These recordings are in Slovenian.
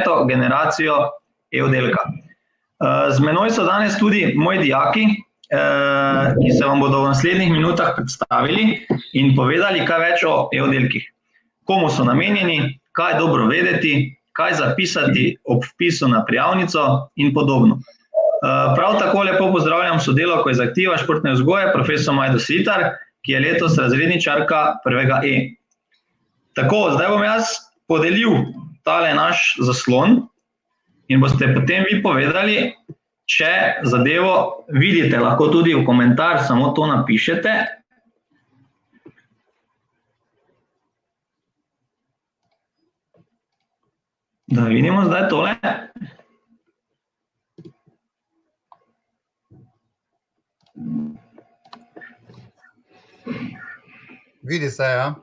peto generacijo e-oddelka. Z menoj so danes tudi moji dijaki, ki se vam bodo v naslednjih minutah predstavili in povedali kaj več o e-oddelkih. Komu so namenjeni, kaj je dobro vedeti, kaj zapisati ob vpisu na prijavnico in podobno. Prav tako lepo pozdravljam sodelavko iz Aktiva športne vzgoje, profesor Majdo Svitar, ki je letos razredničarka prvega E. Tako, zdaj bom jaz podelil tale naš zaslon in boste potem vi povedali, če zadevo vidite, lahko tudi v komentar samo to napišete. Da vidimo zdaj tole. Vidi se, ja.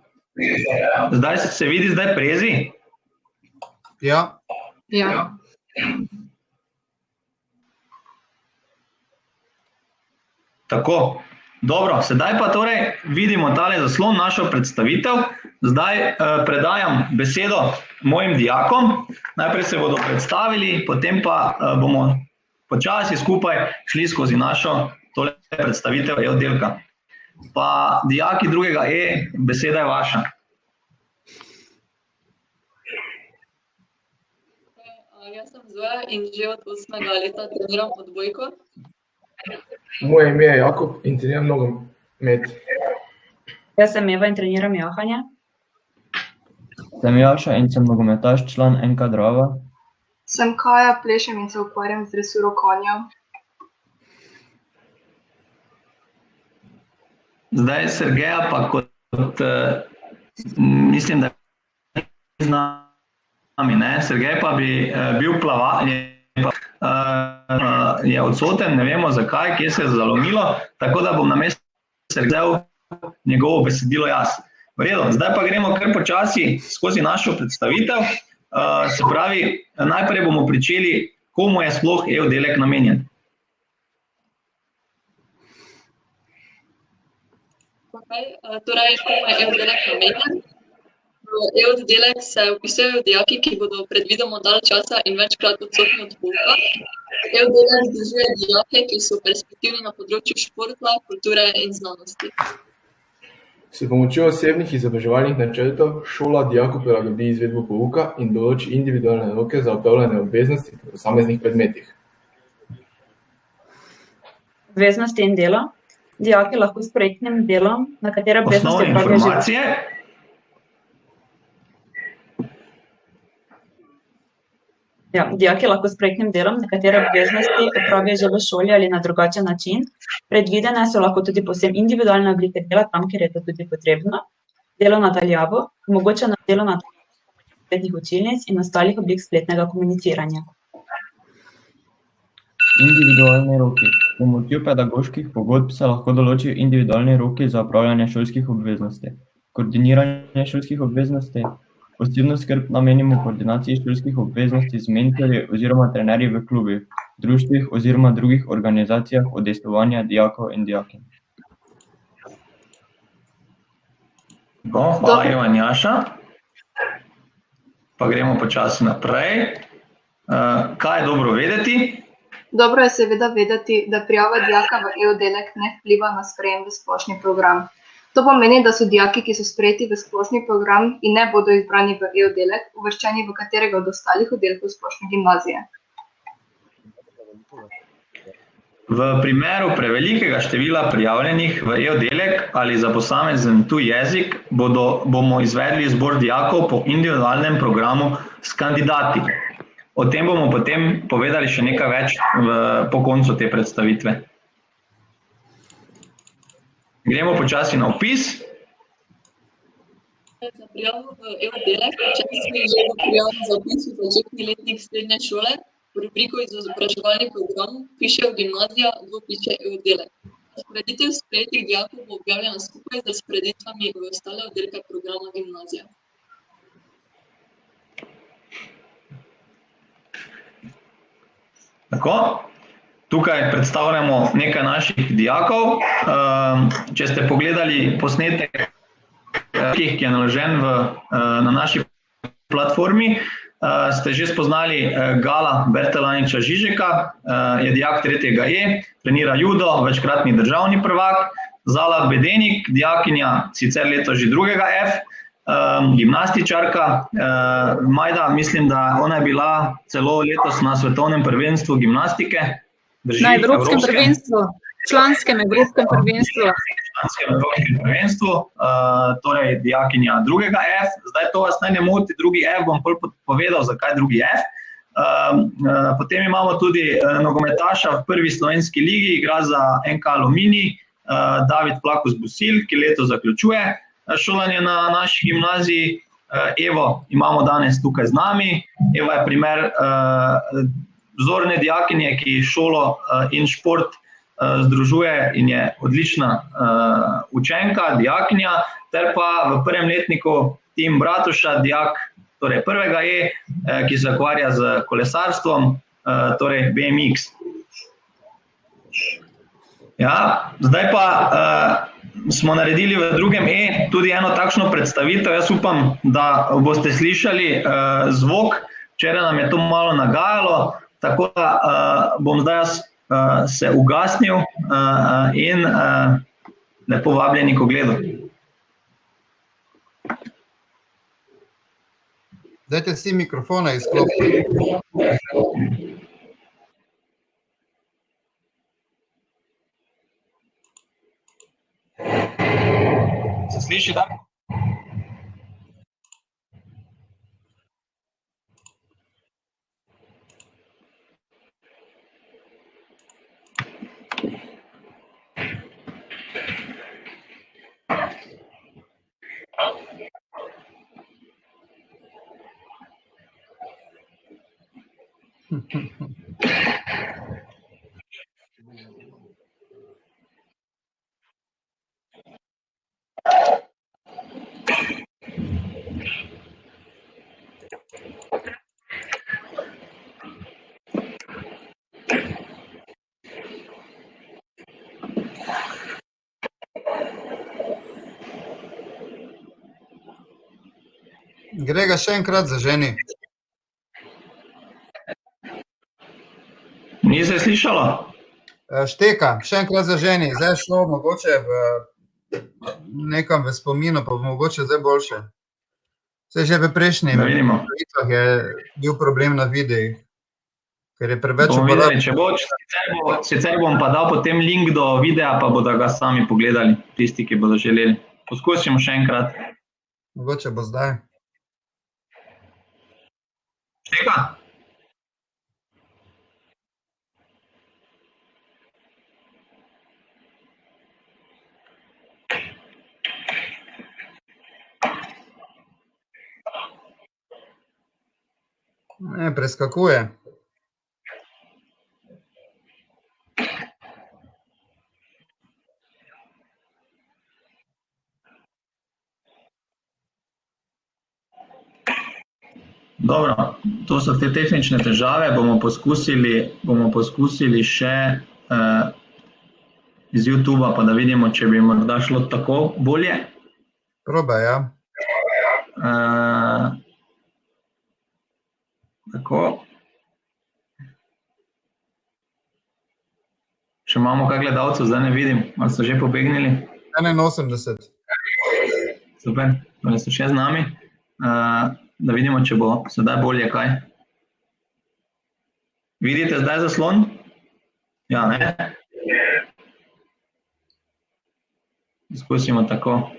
Zdaj se vidi zdaj prezi? Ja. Ja. Tako, dobro, sedaj pa torej vidimo tale zaslon, našo predstavitev. Zdaj predajam besedo mojim dijakom. Najprej se bodo predstavili, potem pa bomo počasi skupaj šli skozi našo tole predstavitev e-oddelka. Pa dijaki drugega E, beseda je vaša. Jaz sem Zoja in že od 8. leta treniram odbojko. Moje ime je Jakob in treniram nogomet. Jaz sem Eva in treniram jahanje. Sem Jaša in sem nogometaš, član NK Drava. Sem Kaja, plešem in se ukvarjam z dresuro konjev. Zdaj Sergeja pa kot mislim, da je z nami, ne? Sergej pa bi bil je odsoten, ne vemo zakaj, kje se je zalomilo, tako da bom namesto Sergeja njegovo besedilo jaz. V redu, zdaj pa gremo kar počasi skozi našo predstavitev. Se pravi, najprej bomo pričeli, komu je sploh e-oddelek namenjen. Torej, komu je e-oddelek namenjen? V e-oddelek se vpisujejo dijaki, ki bodo predvidoma dalj časa in večkrat odsotni od pouka. E-oddelek združuje dijake, ki so perspektivni na področju športa, kulture in znanosti. S pomočjo osebnih izobraževalnih načrtov šola dijaku prilagodi izvedbo pouka in določi individualne roke za opravljanje obveznosti v posameznih predmetih. Obveznosti in delo. Dijaki lahko s projektnim delom, na katere obveznosti Osnovne opravijo že... informacije. Dijaki lahko s projektnim delom, na katere obveznosti opravijo že v šoli ali na drugačen način. Predvidene so lahko tudi povsem individualne oblike dela, tam, kjer je to tudi potrebno. Delo na daljavo, omogočeno delo na spletnih učilnic in ostalih oblik spletnega komuniciranja. Individualni roki. S pomočjo pedagoških pogodb se lahko določijo individualni roki za opravljanje šolskih obveznosti. Koordiniranje šolskih obveznosti. Posebno skrb namenimo koordinaciji šolskih obveznosti z mentorji oziroma trenerji v klubih, društvih oziroma drugih organizacijah udejstvovanja dijakov in dijakinj. Hvala, Eva in Jaša. Pa gremo počasi naprej. Kaj je dobro vedeti? Dobro je seveda vedeti, da prijava dijaka v e-oddelek ne vpliva na sprejem v splošni program. To pomeni, da so dijaki, ki so sprejeti v splošni program in ne bodo izbrani v e-oddelek, uvrščeni v katerega od ostalih oddelkov splošne gimnazije. V primeru prevelikega števila prijavljenih v e-oddelek ali za posamezen tuj jezik bomo izvedli izbor dijakov po individualnem programu s kandidati. O tem bomo potem povedali še nekaj več po koncu te predstavitve. Gremo počasi na vpis. Za prijavo v e-oddelek, če smo že v prijavu za vpis v začetni letnik srednje šole, v rubriko izobraževalni program piše gimnazija, piše e-oddelek. Razporeditev sprejetih dijakov bo objavljena skupaj z razporeditvami v ostale oddelke programa gimnazija. Tako, tukaj predstavljamo nekaj naših dijakov. Če ste pogledali posnetek, ki je naložen na naši platformi, ste že spoznali Gala Bertelaniča Žižeka, je dijak 3.E, trenira judo, večkratni državni prvak. Zala Bedenik, dijakinja sicer leto že 2.F, gimnastičarka. Majda, mislim, da ona je bila celo letos na svetovnem prvenstvu gimnastike. Drži, Na evropskem prvenstvu, članskem evropskem prvenstvu. Članskem evropskem prvenstvu, torej dijakinja 2.F. Zdaj to vas naj ne moti, 2.F, bom povedal, zakaj 2.F. Potem imamo tudi nogometaša v prvi slovenski ligi, igra za NK Aluminij, David Plakus Busil, ki leto zaključuje šolanje na naši gimnaziji. Evo imamo danes tukaj z nami. Eva je primer vzorne dijakinje, ki šolo in šport združuje in je odlična učenka, dijakinja, ter pa v prvem letniku Tim Bratuša, dijak torej 1.E, ki se ukvarja z kolesarstvom, torej BMX. Ja, zdaj pa smo naredili v 2.E tudi eno takšno predstavitev. Jaz upam, da boste slišali zvok. Včeraj nam je to malo nagajalo, tako da bom zdaj jaz se ugasnil in lepo vabljeni k ogledu. Dajte si mikrofone izklopiti. Se sliši, da? Grega, še enkrat zaženi. Ni se slišalo? Šteka, še enkrat zaženi. Zdaj je šlo mogoče nekam v spominu, pa mogoče zdaj boljše. Vse že v prejšnjih volitvah je bil problem na videih, ker je preveč uporabljeno. Če bo, sicer bom pa dal potem link do videa, pa bodo ga sami pogledali, tisti, ki bodo želeli. Poskusimo še enkrat. Mogoče bo zdaj. Šteka? Ne, preskakuje. Dobro, to so te tehnične težave, bomo poskusili še iz YouTubea, pa da vidimo, če bi morda šlo tako bolje. Probaj, ja. Tako. Še imamo kaj gledalcev, zdaj ne vidim, ali so že pobegnili? 81. Super, ali so še z nami? Da vidimo, če bo sedaj bolje kaj. Vidite zdaj zaslon? Ja, ne? Izkusimo tako.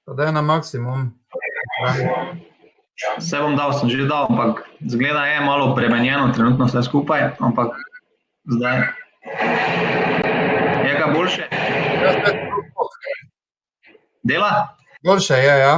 Pa daj na maksimum. Vse bom dal, sem že dal, ampak zgleda je malo premenjeno trenutno vse skupaj, ampak zdaj. Je kaj boljše? Dela? Boljše je, ja.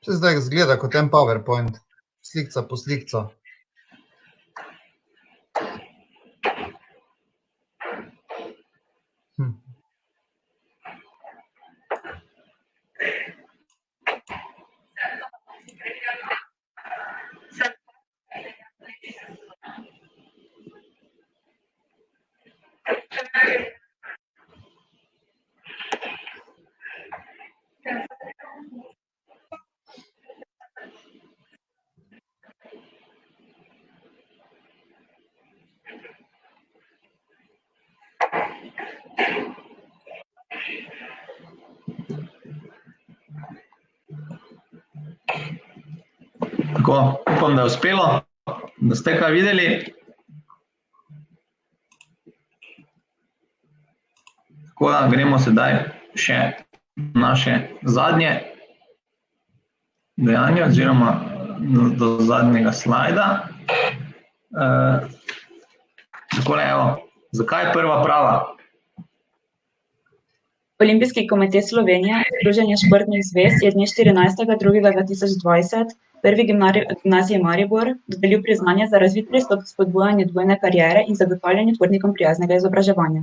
Se zdaj zgleda kot en PowerPoint, slikca po slikco. Tako, upam, da je uspelo, da ste kaj videli. Tako da gremo sedaj še naše zadnje dejanje oziroma do zadnjega slajda. Takole, evo, zakaj je prva prava? Olimpijski komitej Slovenije, Združenje športnih zvez, je dne 14.2.2020 prvi gimnaziji Maribor dodelil priznanje za razvit pristop k spodbujanju dvojne kariere in zagotavljanju športnikom prijaznega izobraževanja.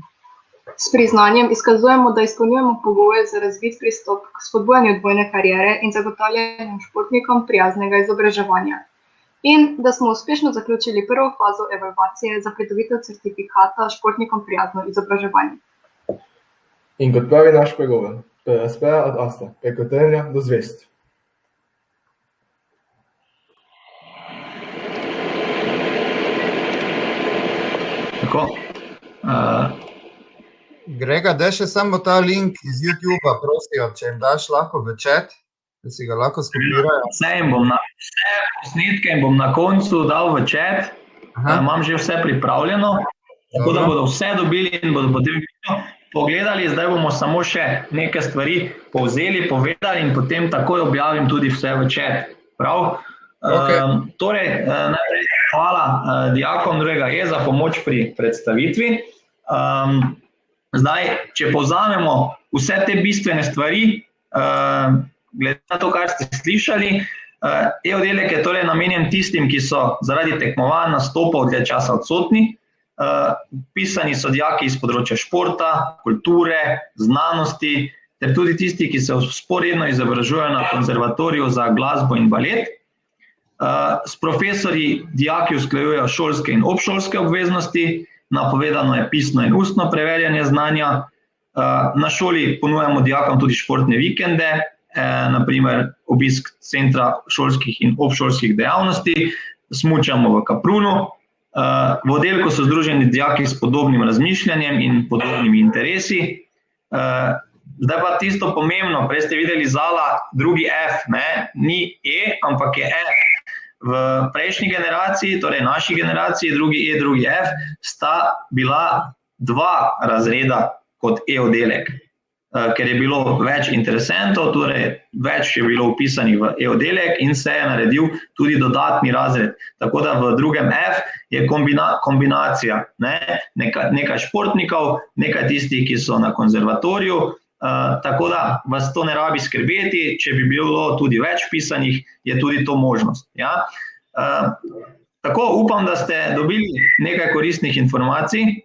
S priznanjem izkazujemo, da izpolnjujemo pogoje za razvit pristop k spodbujanju dvojne kariere in zagotavljanju športnikom prijaznega izobraževanja. In da smo uspešno zaključili prvo fazo evalvacije za pridobitev certifikata športnikom prijazno izobraževanje. In kot pravi naš pregovor, PSP ad asta, preko trenja do zvest. Tako. Grega, daj še samo ta link iz YouTubea, prosijo, če jim daš lahko v chat, da si ga lahko skopirajo. Vse posnetke jim bom na koncu dal v chat, imam že vse pripravljeno, tako da bodo vse dobili in bodo potem pogledali. Zdaj bomo samo še neke stvari povzeli, povedali in potem takoj objavim tudi vse v chat. Prav? Torej, najprej hvala dijakom 2E za pomoč pri predstavitvi. Zdaj, če povzamemo vse te bistvene stvari, glede na to, kar ste slišali, e-oddelek je torej namenjen tistim, ki so zaradi tekmovanj, nastopov dlje časa odsotni. Pisani so dijaki iz področja športa, kulture, znanosti, ter tudi tisti, ki se vzporedno izobražujejo na konzervatoriju za glasbo in balet. S profesorji dijaki usklajujejo šolske in obšolske obveznosti, napovedano je pisno in ustno preverjanje znanja. Na šoli ponujamo dijakom tudi športne vikende, naprimer obisk centra šolskih in obšolskih dejavnosti, smučamo v Kaprunu. V oddelku so združeni dijaki s podobnim razmišljanjem in podobnimi interesi. Zdaj pa tisto pomembno, prej ste videli Zala, drugi F, ni E, ampak je F. V prejšnji generaciji, torej naši generaciji, drugi E, drugi F, sta bila 2 razreda kot e-oddelek, ker je bilo več interesentov, torej več je bilo vpisanih v e-oddelek in se je naredil tudi dodatni razred. Tako da v drugem F je kombinacija, nekaj športnikov, nekaj tistih, ki so na konzervatoriju, tako da vas to ne rabi skrbeti, če bi bilo tudi več vpisanih, je tudi to možnost. Tako, upam, da ste dobili nekaj koristnih informacij.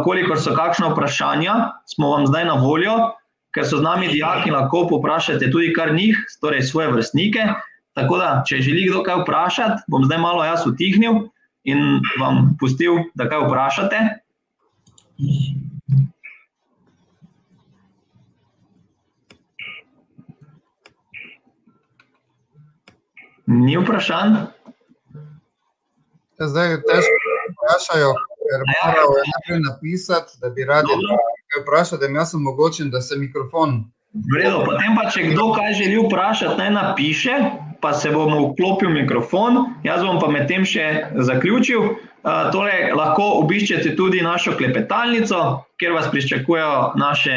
Kolikor so kakšna vprašanja, smo vam zdaj na voljo, ker so z nami dijaki, lahko poprašate tudi kar njih, torej svoje vrstnike. Tako da, če želi kdo kaj vprašati, bom zdaj malo jaz utihnil in vam pustil, da kaj vprašate. Ni vprašanj? Zdaj težko vprašajo, ker morajo najprej napisati, da bi radi nekaj vprašati, da jaz sem omogočen, da se mikrofon. V redu, potem pa, če kdo kaj želi vprašati, naj napiše, pa se bomo vklopil mikrofon, jaz bom pa med tem še zaključil. Torej, lahko obiščete tudi našo klepetalnico, kjer vas pričakujejo naše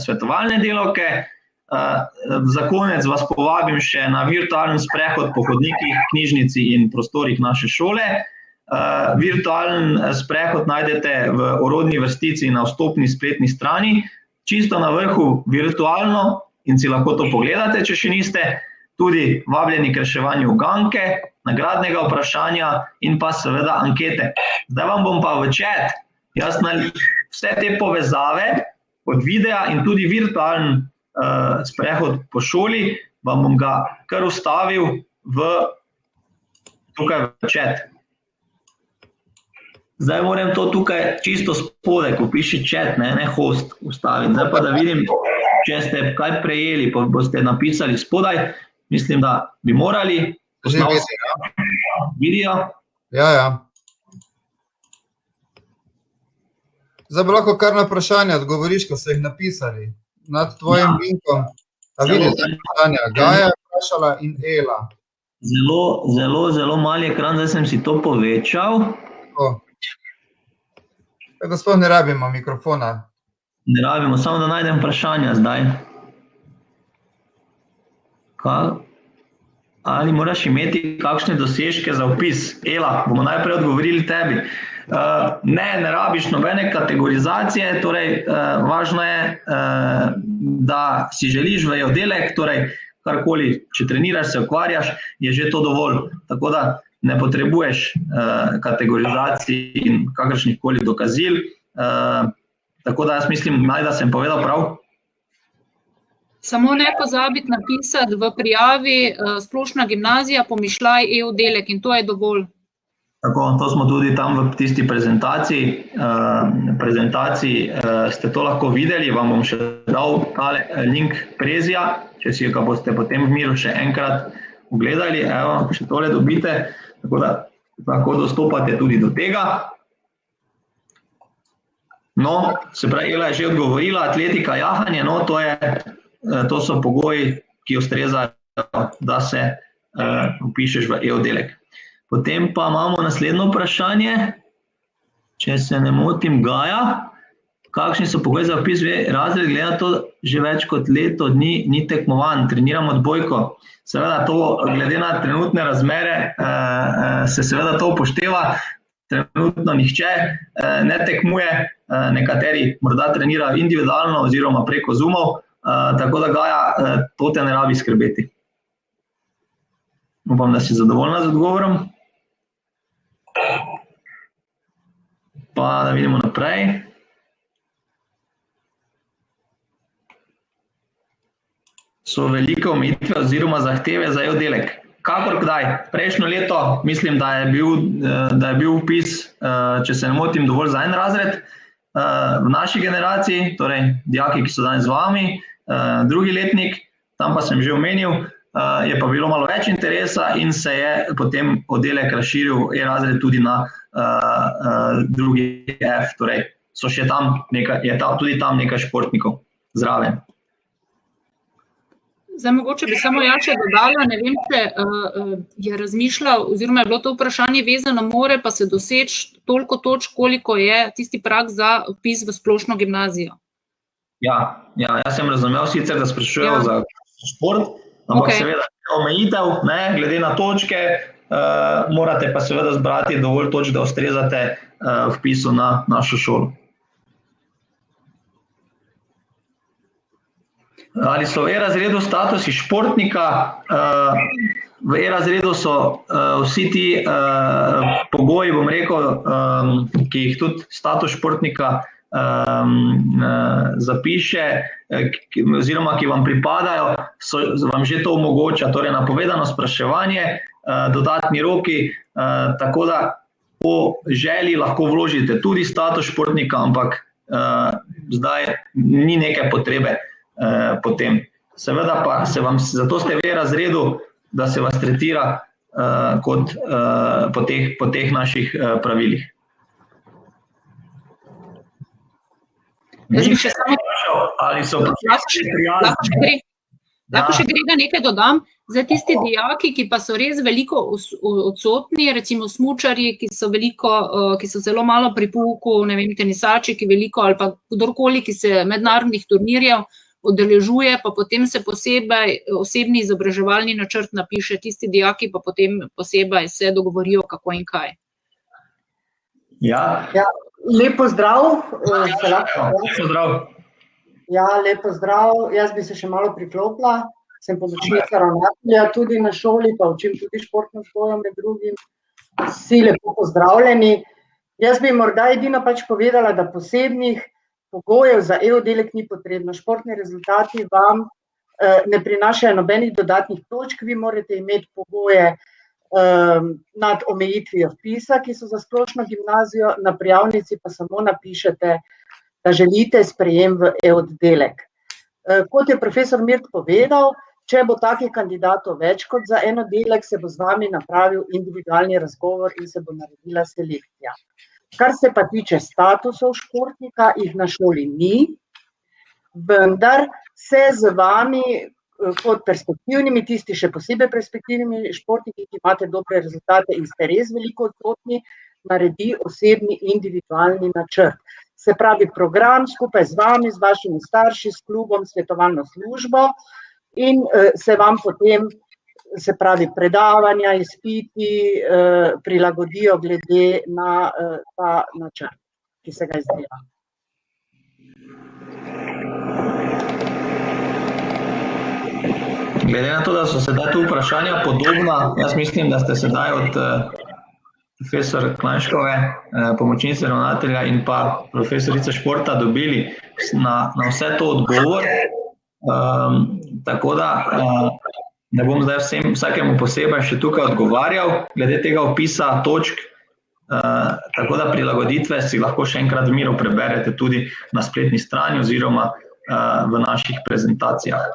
svetovalne delavke. Za konec vas povabim še na virtualen sprehod po hodnikih, knjižnici in prostorih naše šole. Virtualen sprehod najdete v orodni vrstici na vstopni spletni strani, čisto na vrhu virtualno in si lahko to pogledate, če še niste. tudi vabljeni k reševanju uganke, nagradnega vprašanja in pa seveda ankete. Zdaj vam bom pa v chat, vse te povezave od videa in tudi virtualen sprehod po šoli, vam bom ga kar ustavil tukaj v chat. Zdaj moram to tukaj čisto spode, ko piše chat, ne host ustaviti. Zdaj pa da vidim, če ste kaj prejeli, pa boste napisali spodaj. Mislim, da bi morali. Že vidijo? Ja. Zdaj bi lahko kar na vprašanje odgovoriš, ko so jih napisali. Nad tvojim linkom. A vidite vprašanja? Gaja je vprašala in Ela. Zelo mali ekran, zdaj sem si to povečal. Gospod, ne rabimo mikrofona. Ne rabimo, samo da najdem vprašanja zdaj. Ali moraš imeti kakšne dosežke za vpis? Ela, bomo najprej odgovorili tebi. Ne rabiš nobene kategorizacije, torej važno je, da si želiš v oddelek, torej karkoli, če treniraš, se ukvarjaš, je že to dovolj. Tako da ne potrebuješ kategorizacij in kakršnih koli dokazil. Tako da jaz mislim, da sem povedal prav. Samo ne pozabiti napisati v prijavi splošna gimnazija, pomišljaj e-oddelek in to je dovolj. Tako, to smo tudi tam v tisti prezentaciji ste to lahko videli, vam bom še dal tale link Prezija, če si ga boste potem v miru še enkrat ugledali, evo, še tole dobite, tako da lahko dostopate tudi do tega. No, se pravi, Ela je že odgovorila, atletika, jahanje, no, to so pogoji, ki ustrezajo, da se vpišeš v e-oddelek. Potem pa imamo naslednjo vprašanje, če se ne motim, Gaja. Kakšni so pogoji za vpis v razred, glede na to, že več kot leto dni ni tekmovan, treniram odbojko. Seveda to, glede na trenutne razmere, se seveda to upošteva. Trenutno nihče ne tekmuje, nekateri morda trenirajo individualno oziroma preko Zoomov, tako da Gaja, to te ne rabi skrbeti. Upam, da si zadovoljna z odgovorom. Pa da vidimo naprej. So velike omejitve oziroma zahteve za e-oddelek. Kakor kdaj? Prejšnjo leto mislim, da je bil vpis, če se ne motim, dovolj za en razred. V naši generaciji, torej dijaki, ki so danes z vami, drugi letnik, tam pa sem že omenil, je pa bilo malo več interesa in se je potem oddelek razširil e-razred tudi na drugi F, torej je tudi tam nekaj športnikov zraven. Zdaj, mogoče bi samo še dodala, ne vem, če je razmišljal, oziroma je bilo to vprašanje vezano, more pa se doseči toliko točk, koliko je tisti prag za vpis v splošno gimnazijo. Ja, jaz sem razumel sicer, da sprašujejo za šport, ampak seveda omejitev, glede na točke, morate pa seveda zbrati dovolj točk, da ustrezate vpisu na našo šolo. Ali so v e-razredu statusi športnika? V e-razredu so vsi ti pogoji, bom rekel, ki jih tudi status športnika zapiše, oziroma ki vam pripadajo, vam že to omogoča, torej napovedano spraševanje, dodatni roki, tako da po želji lahko vložite tudi status športnika, ampak zdaj ni neke potrebe potem. Seveda pa zato ste v e-razredu, da se vas tretira kot po teh naših pravilih. Jaz bi še samo... Lahko še Grega nekaj dodam. Zdaj tisti dijaki, ki pa so res veliko odsotni, recimo smučarji, ki so zelo malo pri pouku, ne vem, tenisači, ki veliko ali pa kdorkoli, ki se mednarodnih turnirjev udeležuje, pa potem se posebej osebni izobraževalni načrt napiše, tisti dijaki pa potem posebej se dogovorijo, kako in kaj. Ja. Lep pozdrav. Pozdrav. Ja, lep pozdrav. Jaz bi se še malo priklopila. sem pomočnica ravnatelja tudi na šoli, pa učim tudi športno vzgojo med drugim. Vsi lepo pozdravljeni. Jaz bi morda edino pač povedala, da posebnih pogojev za e-oddelek ni potrebno. Športni rezultati vam ne prinašajo nobenih dodatnih točk, vi morate imeti pogoje nad omejitvijo vpisa, ki so za splošno gimnazijo, na prijavnici pa samo napišete, da želite sprejem v e-oddelek. Kot je profesor Mirt povedal, če bo takih kandidatov več kot za en oddelek, se bo z vami napravil individualni razgovor in se bo naredila selekcija. Kar se pa tiče statusov športnika, jih na šoli ni, vendar se z vami kot perspektivnimi, tisti še posebej perspektivnimi športniki, ki imate dobre rezultate in ste res veliko odsotni, naredi osebni individualni načrt. Se pravi program skupaj z vami, z vašimi starši, s klubom, svetovalno službo in se vam potem, se pravi predavanja, izpiti prilagodijo glede na ta načrt, ki se ga izdela. Glede na to, da so sedaj tu vprašanja podobna, jaz mislim, da ste sedaj od profesor Klanškove, pomočnice ravnatelja in pa profesorice športa dobili na vse to odgovor. Tako da ne bom zdaj vsakemu posebej še tukaj odgovarjal glede tega opisa točk, tako da prilagoditve si lahko še enkrat v miru preberete tudi na spletni strani oziroma v naših prezentacijah.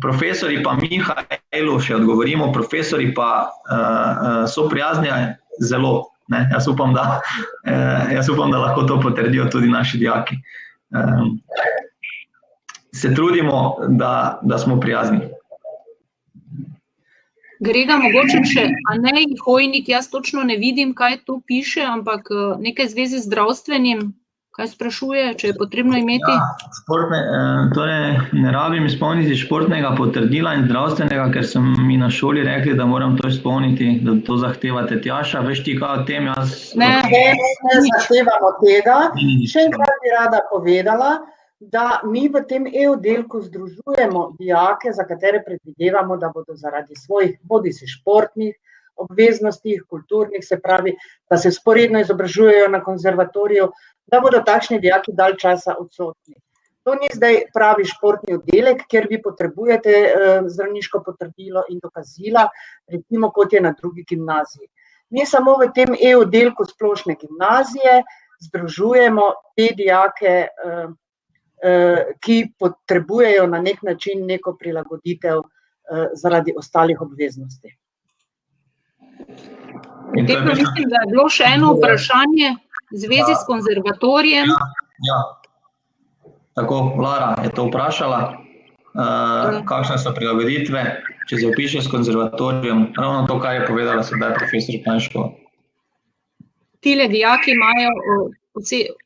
Profesori pa Mihajlu še odgovorimo, profesori pa so prijazni zelo. Jaz upam, da lahko to potrdijo tudi naši dijaki. Se trudimo, da smo prijazni. Grega, mogoče še Anej Hojnik, jaz točno ne vidim, kaj to piše, ampak nekaj zvezi z zdravstvenim, kaj sprašuje, če je potrebno imeti? Ja, torej ne rabim izpolniti športnega potrdila in zdravstvenega, ker so mi na šoli rekli, da moram to izpolniti, da to zahtevate. Tjaša, veš ti kaj o tem? Ne zahtevamo tega. Še enkrat bi rada povedala, da mi v tem e-oddelku združujemo dijake, za katere predvidevamo, da bodo zaradi svojih bodisi športnih obveznosti, kulturnih, se pravi, da se vzporedno izobražujejo na konzervatoriju, da bodo takšni dijaki dalj časa odsotni. To ni zdaj pravi športni oddelek, kjer vi potrebujete zdravniško potrdilo in dokazila, recimo kot je na drugi gimnaziji. Mi samo v tem e-oddelku splošne gimnazije združujemo te dijake, ki potrebujejo na nek način neko prilagoditev zaradi ostalih obveznosti. Mislim, da je bilo še eno vprašanje v zvezi s konzervatorijem. Ja. Tako, Lara je to vprašala, kakšne so prilagoditve, če se vpiše s konzervatorijem, ravno to, kar je povedala sedaj profesor Klanškova. Tile dijaki imajo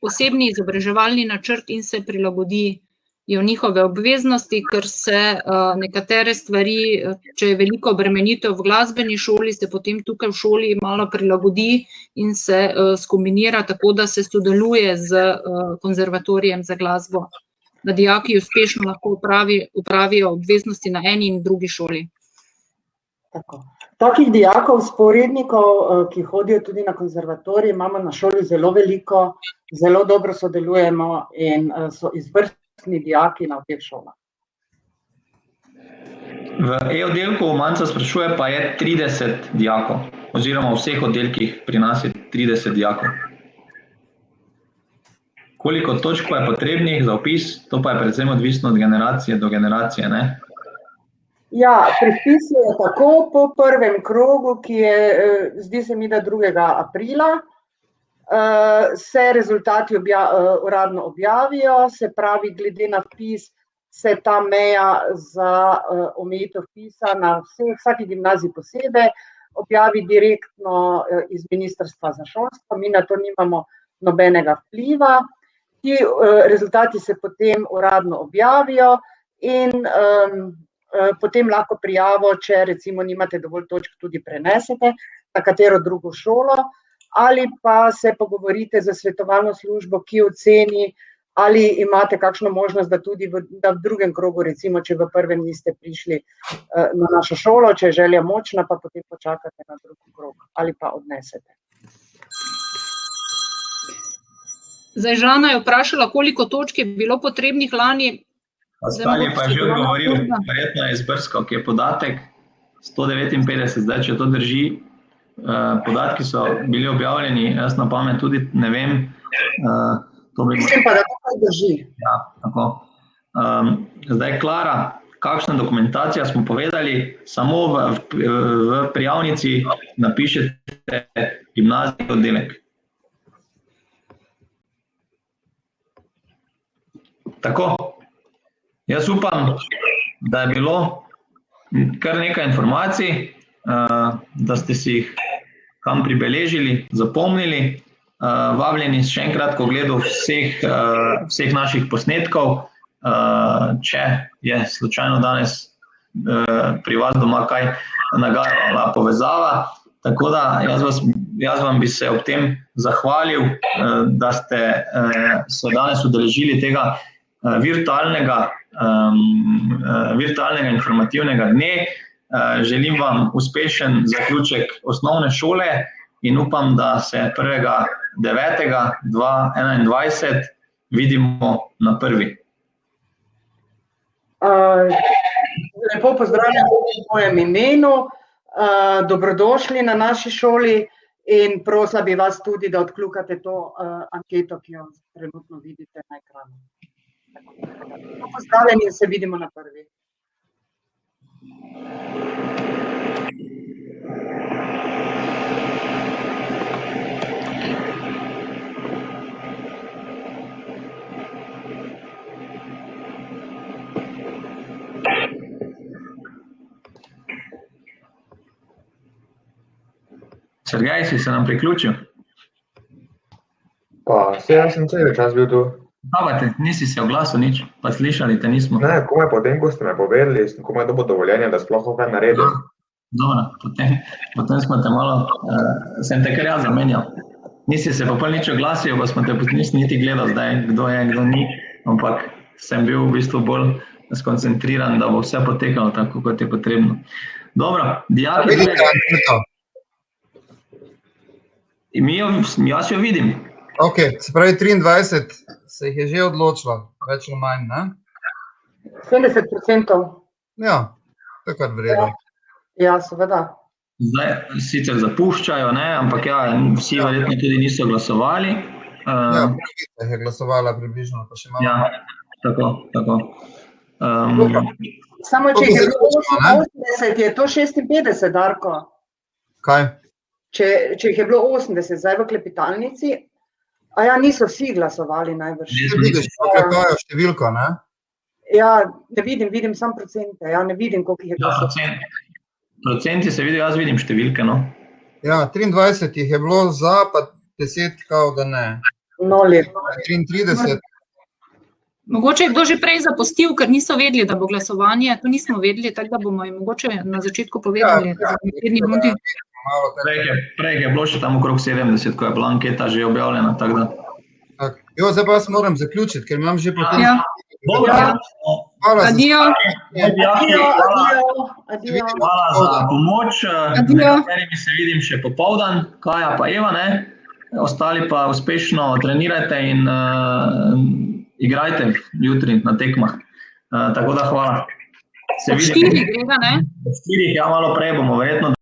osebni izobraževalni načrt in se prilagodijo njihove obveznosti, ker se nekatere stvari, če je veliko obremenitev v glasbeni šoli, se potem tukaj v šoli malo prilagodi in se skombinira tako, da se sodeluje z konzervatorijem za glasbo, da dijaki uspešno lahko upravijo obveznosti na eni in drugi šoli. Tako. Takih dijakov, sporednikov, ki hodijo tudi na konzervatorij, imamo na šoli zelo veliko, zelo dobro sodelujemo in so izvrstni dijaki na teh šolah. V e-oddelku Manca sprašuje, pa je 30 dijakov, oziroma v vseh oddelkih pri nas je 30 dijakov. Koliko točk pa je potrebnih za vpis, to pa je predvsem odvisno od generacije do generacije, ne? Ja, predpisujejo tako po prvem krogu, ki je, zdi se mi, da 2. aprila, se rezultati uradno objavijo, se pravi, glede na vpis se ta meja za omejitev vpisa na vsaki gimnaziji posebej objavi direktno iz Ministrstva za šolstvo, mi na to nimamo nobenega vpliva. Ti rezultati se potem uradno objavijo in potem lahko prijavo, če recimo nimate dovolj točk, tudi prenesete na katero drugo šolo ali pa se pogovorite z svetovalno službo, ki oceni, Ali imate kakšno možnost, da tudi v drugem krogu, recimo, če v prvem niste prišli na našo šolo, če je želja močna, pa potem počakate na drugi krog ali pa odnesete. Zdaj, Žana je vprašala, koliko točk je bilo potrebnih lani. Ostali pa je že odgovoril, verjetno je izbrskal, ki je podatek 159, zdaj, če to drži, podatki so bili objavljeni, jaz na pamet tudi ne vem. Mislim pa, da to drži. Ja, tako. Zdaj, Klara, kakšna dokumentacija smo povedali, samo v prijavnici napišete gimnazijski oddelek. Tako, jaz upam, da je bilo kar nekaj informacij, da ste si jih kam pribeležili, zapomnili. Vabljeni še enkrat k ogledu vseh naših posnetkov, če je slučajno danes pri vas doma kaj nagajala povezava. Tako da jaz vam bi se ob tem zahvalil, da ste se danes udeležili tega virtualnega informativnega dne. Želim vam uspešen zaključek osnovne šole in upam, da se 1.9.2021 vidimo na prvi. Lepo pozdravljam v mojem imenu, dobrodošli na naši šoli in prosila bi vas tudi, da odkljukate to anketo, ki jo trenutno vidite na ekranu. Pozdravljeni in se vidimo na prvi. Sergej, si se nam priključil? Pa, jaz sem cel čas bil tu. Nisi se oglasil nič, pa slišali te nismo. Ne, komaj potem, ko ste me povedali, komaj dobo dovoljenje, da sploh kaj naredim. Dobro, potem smo te malo, sem te kar jaz zamenjal. Nisi se pa pol nič oglasil, pa smo te nisem niti gledal zdaj, kdo je, kdo ni, ampak sem bil v bistvu bolj skoncentriran, da bo vse potekalo tako, kot je potrebno. Dobro, dijaki... Jaz jo vidim. Ok, se pravi 23 se jih je že odločilo, več ali manj, ne? 70%. Ja, to je kar vredno. Ja, seveda. Zdaj sicer zapuščajo, ne, ampak ja, vsi verjetno tudi niso glasovali. Ja, polovica je glasovala približno, pa še malo. Ja, tako. Samo če jih je bilo 80, je to 56, Darko. Kaj? Če jih je bilo 80 zdaj v klepetalnici, a ja, niso vsi glasovali najbrž. Ne vidiš, pokajo številko, ne? Ja, ne vidim sam procente, ja, ne vidim, koliko jih je glasovali. Procenti se vidijo, jaz vidim številke, no. Ja, 23 jih je bilo za, pa 10 kao, da ne. No, lepo. 33. Mogoče je kdo že prej zapustil, ker niso vedeli, da bo glasovanje, to nismo vedeli, tako da bomo jim mogoče na začetku povedali. Prej je bilo še tam okrog 70, ko je bila anketa že objavljena, tako da. Jo, zdaj pa jaz moram zaključiti, ker imam že potem... Hvala za pomoč, nekaterimi se vidim še popoldan, Kaja pa Eva, ne? Ostali pa uspešno trenirajte in igrajte jutri na tekmah. Tako da hvala. Ob 4 grega, ne? Ob 4, ja, malo prej bomo verjetno